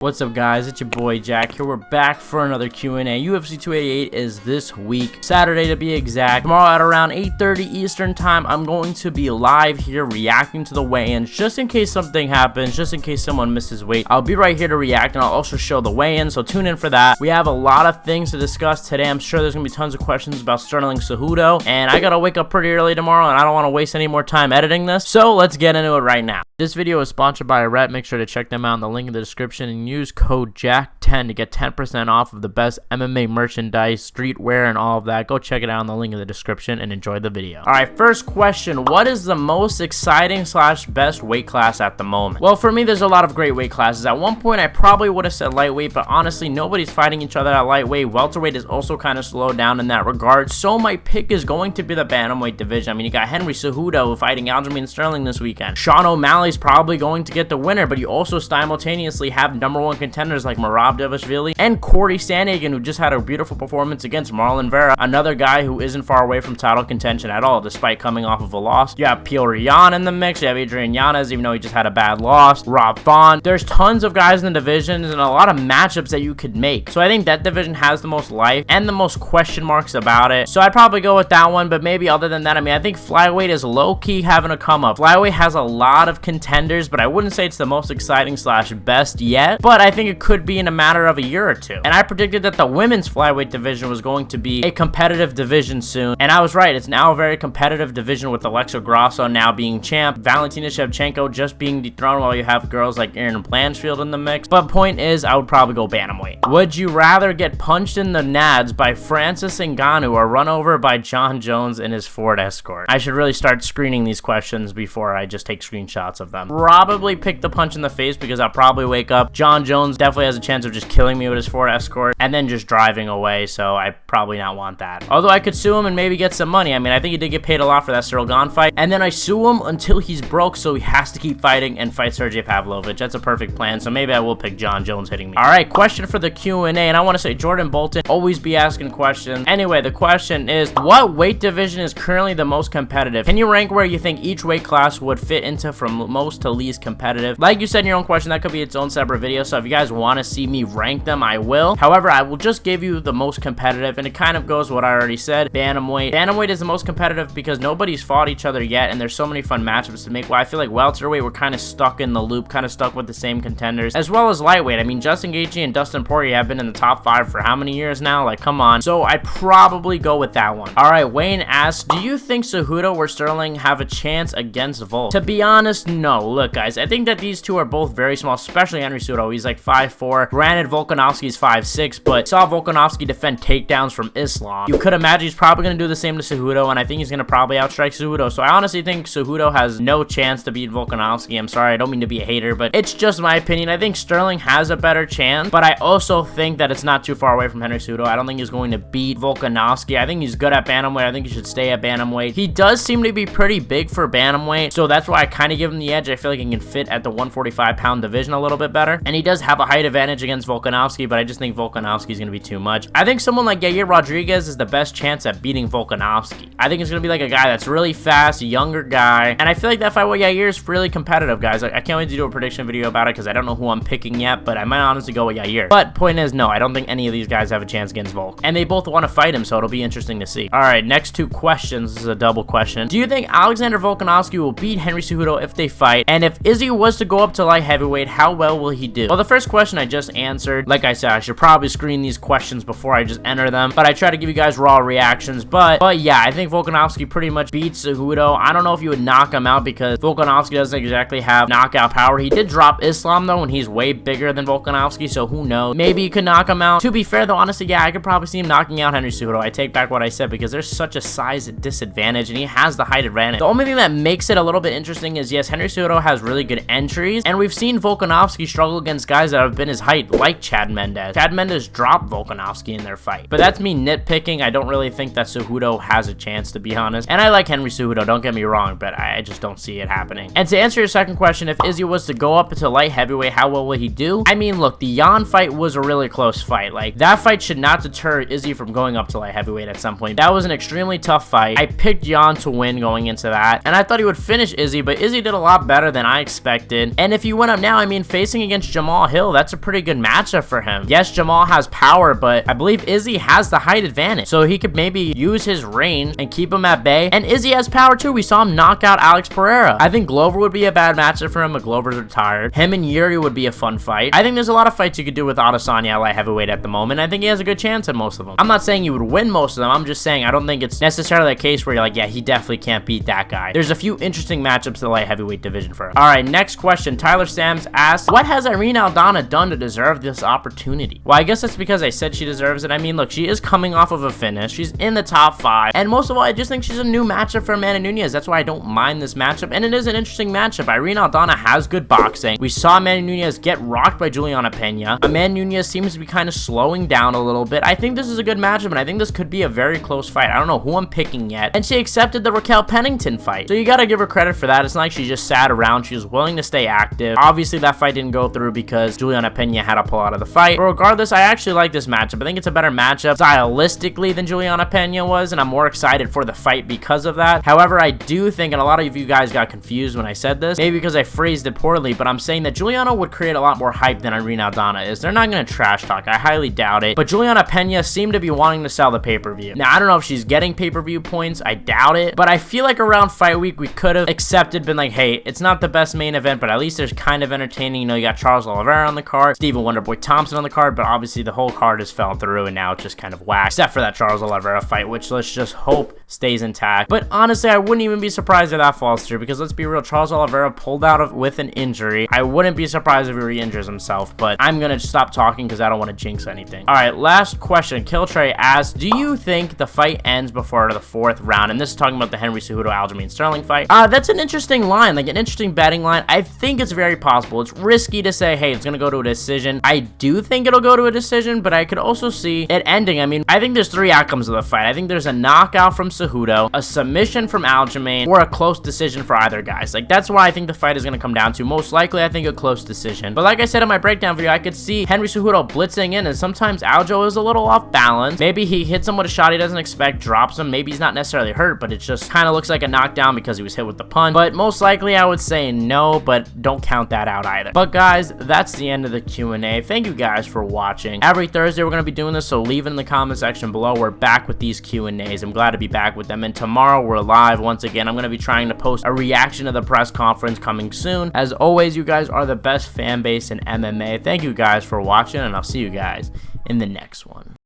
What's up, guys? It's your boy Jack here. We're back for another Q&A. UFC 288 is this week, Saturday to be exact. Tomorrow at around 8:30 Eastern time, I'm going to be live here reacting to the weigh-ins, just in case something happens, just in case someone misses weight. I'll be right here to react, and I'll also show the weigh-in, so tune in for that. We have a lot of things to discuss today. I'm sure there's gonna be tons of questions about Sterling Cejudo, and I gotta wake up pretty early tomorrow, and I don't want to waste any more time editing this, so let's get into it right now. This video is sponsored by a rep. Make sure to check them out in the link in the description and use code JACK10 to get 10% off of the best MMA merchandise, streetwear, and all of that. Go check it out in the link in the description and enjoy the video. Alright, first question. What is the most exciting / best weight class at the moment? Well, for me, there's a lot of great weight classes. At one point, I probably would have said lightweight, but honestly, nobody's fighting each other at lightweight. Welterweight is also kind of slowed down in that regard, so my pick is going to be the bantamweight division. I mean, you got Henry Cejudo fighting Aljamain and Sterling this weekend. Sean O'Malley's probably going to get the winner, but you also simultaneously have #1 contenders like Merab Dvalishvili and Corey Sandhagen, who just had a beautiful performance against Marlon Vera, another guy who isn't far away from title contention at all, despite coming off of a loss. You have Petr Yan in the mix. You have Adrian Yanez, even though he just had a bad loss. Rob Font. There's tons of guys in the divisions and a lot of matchups that you could make. So I think that division has the most life and the most question marks about it. So I'd probably go with that one, but maybe other than that, I mean, I think flyweight is low-key having a come up. Flyweight has a lot of contenders, but I wouldn't say it's the most exciting / best yet, but I think it could be in a matter of a year or two. And I predicted that the women's flyweight division was going to be a competitive division soon, and I was right. It's now a very competitive division with Alexa Grasso now being champ, Valentina Shevchenko just being dethroned, while you have girls like Erin Blanchfield in the mix. But point is, I would probably go bantamweight. Would you rather get punched in the nads by Francis Ngannou or run over by John Jones in his Ford Escort? I should really start screening these questions before I just take screenshots of them. Probably pick the punch in the face, because I'll probably wake up. John Jones definitely has a chance of just killing me with his Ford Escort and then just driving away, so I probably not want that. Although I could sue him and maybe get some money. I mean, I think he did get paid a lot for that Cyril Gane fight, and then I sue him until he's broke, so he has to keep fighting and fight Sergey Pavlovich. That's a perfect plan, so maybe I will pick John Jones hitting me. Alright, question for the Q&A, and I want to say Jordan Bolton, always be asking questions. Anyway, the question is, what weight division is currently the most competitive? Can you rank where you think each weight class would fit into from most to least competitive? Like you said in your own question, that could be its own separate video, so if you guys want to see me rank them, I will. However, I will just give you the most competitive, and it kind of goes what I already said. Bantamweight. Bantamweight is the most competitive because nobody's fought each other yet, and there's so many fun matchups to make. Well, I feel like welterweight, we're kind of stuck in the loop, kind of stuck with the same contenders, as well as lightweight. I mean, Justin Gaethje and Dustin Poirier have been in the top 5 for how many years now? Like, come on. So I'd probably go with that one. Alright, Wayne asks, do you think Cejudo or Sterling have a chance against Volk? To be honest, no. Look, guys, I think that these two are both very small, especially Henry Cejudo. He's like 5'4". Granted, Volkanovski's 5'6", but saw Volkanovski defend takedowns from Islam. You could imagine he's probably going to do the same to Cejudo, and I think he's going to probably outstrike Cejudo. So I honestly think Cejudo has no chance to beat Volkanovski. I'm sorry, I don't mean to be a hater, but it's just my opinion. I think Sterling has a better chance, but I also think that it's not too far away from Henry Cejudo. I don't think he's going to beat Volkanovski. I think he's good at bantamweight. I think he should stay at bantamweight. He does seem to be pretty big for bantamweight, so that's why I kind of give him the edge. I feel like he can fit at the 145-pound division a little bit better, and he does have a height advantage against Volkanovski, but I just think Volkanovski is going to be too much. I think someone like Yair Rodriguez is the best chance at beating Volkanovski. I think it's going to be like a guy that's really fast, a younger guy, and I feel like that fight with Yair is really competitive, guys. I can't wait to do a prediction video about it because I don't know who I'm picking yet, but I might honestly go with Yair. But point is, no, I don't think any of these guys have a chance against Volk, and they both want to fight him, so it'll be interesting to see. Alright, next two questions. This is a double question. Do you think Alexander Volkanovski will beat Henry Cejudo if they fight? And if Izzy was to go up to light heavyweight, how well will he do? Well, the first question I just answered. Like I said, I should probably screen these questions before I just enter them, but I try to give you guys raw reactions. But yeah, I think Volkanovski pretty much beats Cejudo. I don't know if you would knock him out because Volkanovski doesn't exactly have knockout power. He did drop Islam though, and he's way bigger than Volkanovski, so who knows? Maybe you could knock him out. To be fair though, honestly, yeah, I could probably see him knocking out Henry Cejudo. I take back what I said because there's such a size disadvantage, and he has the height advantage. The only thing that makes it a little bit interesting is, yes, Henry Cejudo has really good entries, and we've seen Volkanovski struggle against guys that have been his height, like Chad Mendes. Chad Mendes dropped Volkanovski in their fight. But that's me nitpicking. I don't really think that Cejudo has a chance, to be honest. And I like Henry Cejudo, don't get me wrong, but I just don't see it happening. And to answer your second question, if Izzy was to go up into light heavyweight, how well will he do? I mean, look, the Yan fight was a really close fight. Like, that fight should not deter Izzy from going up to light heavyweight at some point. That was an extremely tough fight. I picked Yan to win going into that, and I thought he would finish Izzy, but Izzy did a lot better than I expected. And if you went up now, I mean, facing against Jamal Jamal Hill. That's a pretty good matchup for him. Yes, Jamal has power, but I believe Izzy has the height advantage, so he could maybe use his range and keep him at bay. And Izzy has power too. We saw him knock out Alex Pereira. I think Glover would be a bad matchup for him, but Glover's retired. Him and Yuri would be a fun fight. I think there's a lot of fights you could do with Adesanya at light heavyweight at the moment. I think he has a good chance at most of them. I'm not saying you would win most of them. I'm just saying I don't think it's necessarily a case where you're like, yeah, he definitely can't beat that guy. There's a few interesting matchups in the light heavyweight division for him. All right, next question. Tyler Sams asks, what has Irene Aldana done to deserve this opportunity? Well, I guess that's because I said she deserves it. I mean, look, she is coming off of a finish. She's in the top 5. And most of all, I just think she's a new matchup for Amanda Nunes. That's why I don't mind this matchup. And it is an interesting matchup. Irene Aldana has good boxing. We saw Amanda Nunes get rocked by Juliana Pena. Amanda Nunes seems to be kind of slowing down a little bit. I think this is a good matchup, and I think this could be a very close fight. I don't know who I'm picking yet. And she accepted the Raquel Pennington fight, so you gotta give her credit for that. It's not like she just sat around. She was willing to stay active. Obviously, that fight didn't go through because Juliana Pena had to pull out of the fight. But regardless, I actually like this matchup. I think it's a better matchup stylistically than Juliana Pena was, and I'm more excited for the fight because of that. However, I do think, and a lot of you guys got confused when I said this, maybe because I phrased it poorly, but I'm saying that Juliana would create a lot more hype than Irene Aldana is. They're not going to trash talk. I highly doubt it. But Juliana Pena seemed to be wanting to sell the pay-per-view. Now, I don't know if she's getting pay-per-view points. I doubt it. But I feel like around fight week, we could have accepted, been like, hey, it's not the best main event, but at least there's kind of entertaining. You know, you got Charles Oliveira on the card, Stephen Wonderboy Thompson on the card, but obviously the whole card has fell through, and now it's just kind of whack, except for that Charles Oliveira fight, which let's just hope stays intact. But honestly, I wouldn't even be surprised if that falls through, because let's be real, Charles Oliveira pulled out with an injury. I wouldn't be surprised if he re-injures himself, but I'm gonna stop talking because I don't want to jinx anything. All right, last question. Killtray asks, do you think the fight ends before the 4th round? And this is talking about the Henry Cejudo Aljamain Sterling fight. That's an interesting line, like an interesting betting line. I think it's very possible. It's risky to say, hey, it's gonna go to a decision. I do think it'll go to a decision, but I could also see it ending. I mean, I think there's 3 outcomes of the fight. I think there's a knockout from Cejudo, a submission from Aljamain, or a close decision for either guys. Like, that's why I think the fight is gonna come down to. Most likely, I think a close decision. But like I said in my breakdown video, I could see Henry Cejudo blitzing in, and sometimes Aljo is a little off balance. Maybe he hits him with a shot he doesn't expect, drops him. Maybe he's not necessarily hurt, but it just kind of looks like a knockdown because he was hit with the punch. But most likely, I would say no, but don't count that out either. But guys, that's the end of the Q&A. Thank you guys for watching. Every Thursday, we're going to be doing this, so leave it in the comment section below. We're back with these Q&As. I'm glad to be back with them. And tomorrow, we're live once again. I'm going to be trying to post a reaction to the press conference coming soon. As always, you guys are the best fan base in MMA. Thank you guys for watching, and I'll see you guys in the next one.